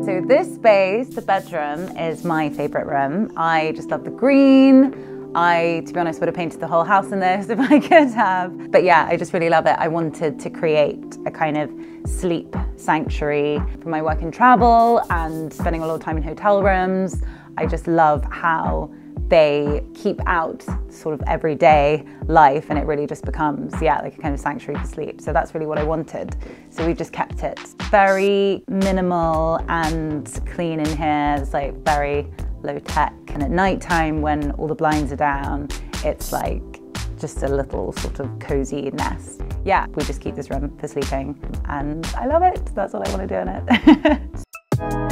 So this space, the bedroom, is my favorite room. I just love the green. I, to be honest, would have painted the whole house in this if I could have. But yeah, I just really love it. I wanted to create a kind of sleep sanctuary for my work and travel and spending a lot of time in hotel rooms. I just love how they keep out sort of everyday life, and it really just becomes, yeah, like a kind of sanctuary for sleep. So that's really what I wanted. So we've just kept it very minimal and clean in here. It's like very low tech. And at night time, when all the blinds are down, it's like just a little sort of cozy nest. Yeah, we just keep this room for sleeping and I love it. That's what I want to do in it.